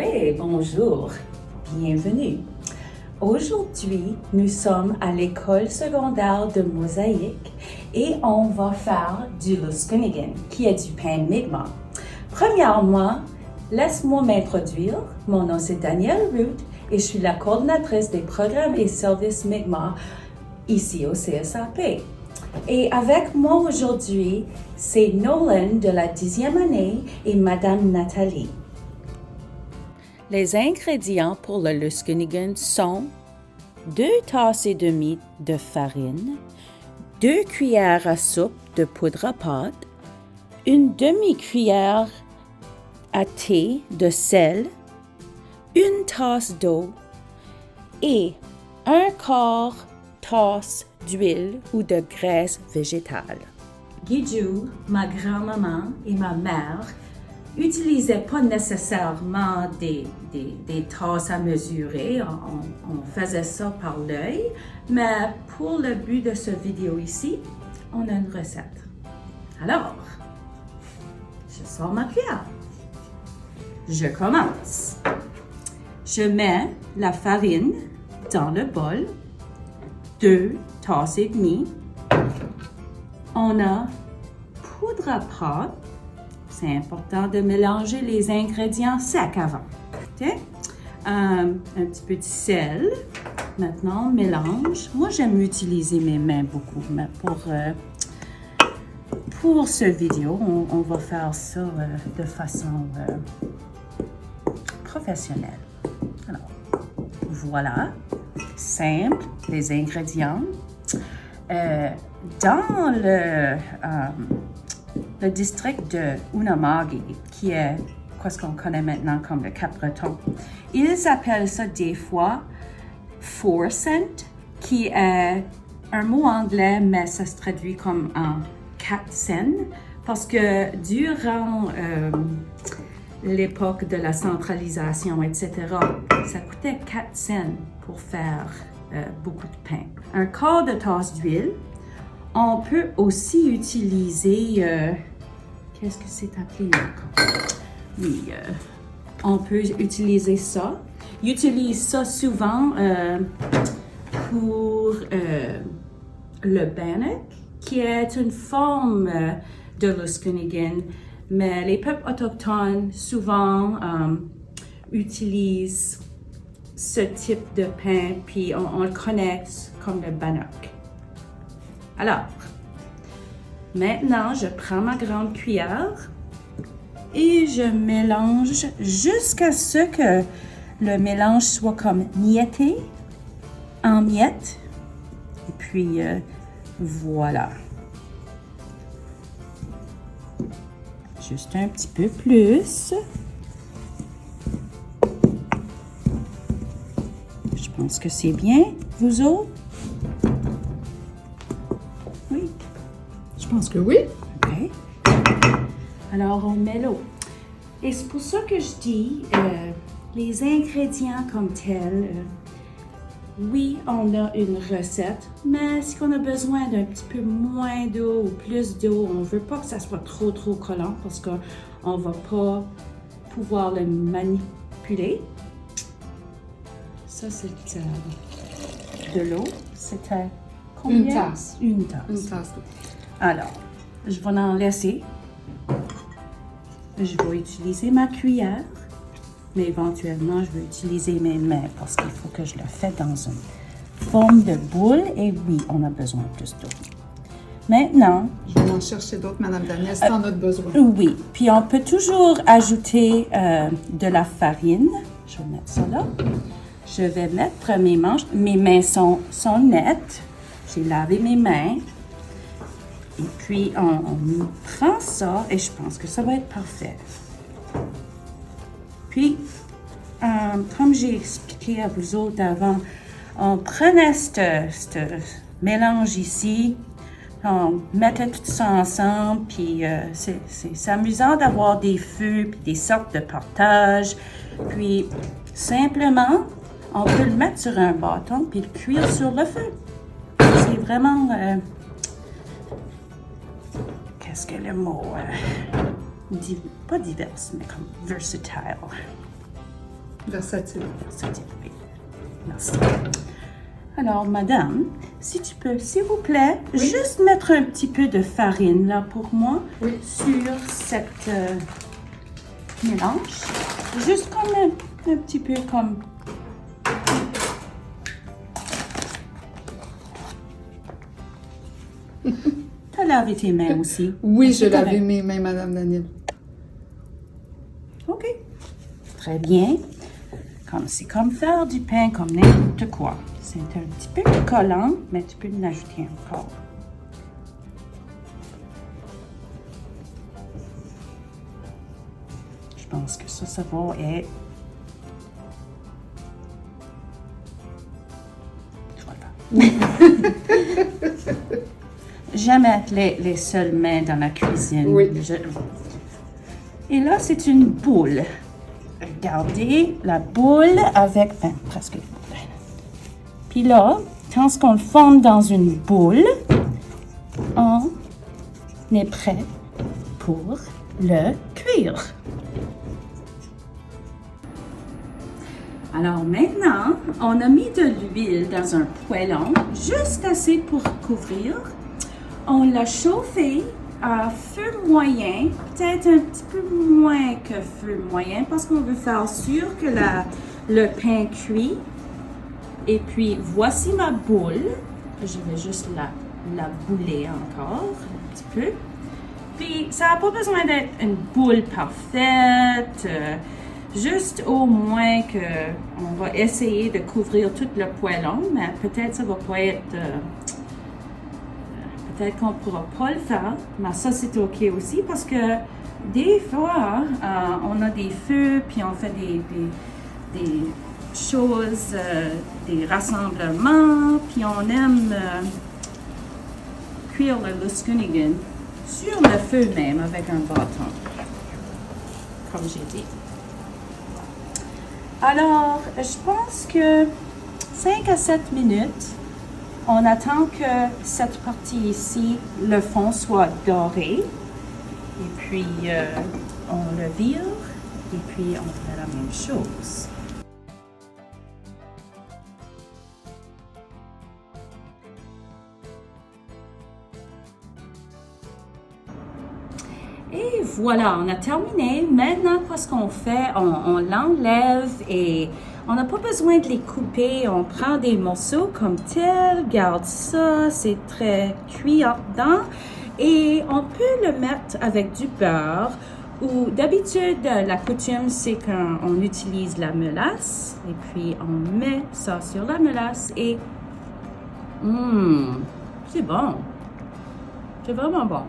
Oui, bonjour, bienvenue. Aujourd'hui, nous sommes à l'école secondaire de Mosaïque et on va faire du Lusconigan, qui est du pain Mi'kmaq. Premièrement, laisse-moi m'introduire. Mon nom c'est Danielle Root et je suis la coordinatrice des programmes et services Mi'kmaq ici au CSAP. Et avec moi aujourd'hui, c'est Nolan de la 10e année et Madame Nathalie. Les ingrédients pour le Lusconigan sont 2 tasses et demie de farine, 2 cuillères à soupe de poudre à pâte, une demi-cuillère à thé de sel, une tasse d'eau et un quart tasse d'huile ou de graisse végétale. Guidou, ma grand-maman et ma mère n'utilisaient pas nécessairement des tasses à mesurer, on faisait ça par l'œil, mais pour le but de cette vidéo ici, on a une recette. Alors, je sors ma cuillère. Je commence. Je mets la farine dans le bol, 2 tasses et demie. On a poudre à pâte. C'est important de mélanger les ingrédients secs avant. Okay? Un petit peu de sel. Maintenant, on mélange. Moi, j'aime utiliser mes mains beaucoup, mais pour cette vidéo, on va faire ça de façon professionnelle. Alors, voilà. Simple, les ingrédients. Dans le district de Unama'ki, qui est ce qu'on connaît maintenant comme le Cap-Breton, ils appellent ça des fois 4 cents, qui est un mot anglais, mais ça se traduit comme en 4 cents, parce que durant l'époque de la centralisation, etc., ça coûtait 4 cents pour faire beaucoup de pain. Un quart de tasse d'huile. On peut aussi utiliser, qu'est-ce que c'est appelé encore? Oui, on peut utiliser ça. Utilise ça souvent pour le bannock, qui est une forme de Lusconigan, mais les peuples autochtones souvent utilisent ce type de pain, puis on le connaît comme le bannock. Alors, maintenant, je prends ma grande cuillère et je mélange jusqu'à ce que le mélange soit comme mietté, en miettes. Et puis, voilà. Juste un petit peu plus. Je pense que c'est bien, vous autres? Oui. Je pense que oui. OK. Alors, on met l'eau. Et c'est pour ça que je dis, les ingrédients comme tels, oui, on a une recette, mais si on a besoin d'un petit peu moins d'eau ou plus d'eau, on ne veut pas que ça soit trop collant parce qu'on ne va pas pouvoir le manipuler. Ça, c'est de l'eau. C'était combien? Une tasse. Une tasse. Une tasse. Alors, je vais en laisser. Je vais utiliser ma cuillère, mais éventuellement, je vais utiliser mes mains parce qu'il faut que je le fasse dans une forme de boule. Et oui, on a besoin de plus d'eau. Maintenant... Je vais en chercher d'autres, Madame Danielle, si on a besoin. Oui, puis on peut toujours ajouter de la farine. Je vais mettre ça là. Je vais mettre mes manches. Mes mains sont nettes. J'ai lavé mes mains. Et puis, on prend ça et je pense que ça va être parfait. Puis, comme j'ai expliqué à vous autres avant, on prenait ce mélange ici, on mettait tout ça ensemble, puis c'est amusant d'avoir des feux, puis des sortes de partages. Puis, simplement, on peut le mettre sur un bâton, puis le cuire sur le feu. C'est vraiment... qu'est-ce que le mot... pas diverse, mais comme versatile. Versatile. Oui. Merci. Alors, madame, si tu peux, s'il vous plaît, Oui. juste mettre un petit peu de farine là pour moi Oui. sur cette mélange. Juste comme un petit peu comme... T'as lavé tes mains aussi? Oui, je C'est lavais correct. mes mains, Madame Daniel. OK. Très bien. C'est comme faire du pain, comme n'importe quoi. C'est un petit peu collant, mais tu peux l'ajouter encore. Je pense que ça va être... Je vais le faire. J'aime être les seules mains dans la cuisine. Oui. Et là, c'est une boule. Regardez la boule avec... presque une boule. Puis là, quand on le forme dans une boule, on est prêt pour le cuire. Alors maintenant, on a mis de l'huile dans un poêlon, juste assez pour couvrir. On l'a chauffé à feu moyen, peut-être un petit peu moins que feu moyen, parce qu'on veut faire sûr que le pain cuit. Et puis, voici ma boule. Je vais juste la bouler encore un petit peu. Puis, ça n'a pas besoin d'être une boule parfaite. Juste au moins qu'on va essayer de couvrir tout le poêlon, mais peut-être ça va pas être... peut-être qu'on pourra pas le faire, mais ça c'est ok aussi parce que des fois, on a des feux, puis on fait des choses, des rassemblements, puis on aime cuire le lusconigan sur le feu même avec un bâton, comme j'ai dit. Alors, je pense que 5 à 7 minutes, on attend que cette partie ici, le fond soit doré. Et puis, on le vire. Et puis, on fait la même chose. Et voilà, on a terminé. Maintenant, qu'est-ce qu'on fait? On l'enlève et on n'a pas besoin de les couper. On prend des morceaux comme tel, garde ça, c'est très cuit en dedans. Et on peut le mettre avec du beurre ou d'habitude, la coutume, c'est qu'on utilise la mélasse. Et puis, on met ça sur la mélasse et c'est bon. C'est vraiment bon.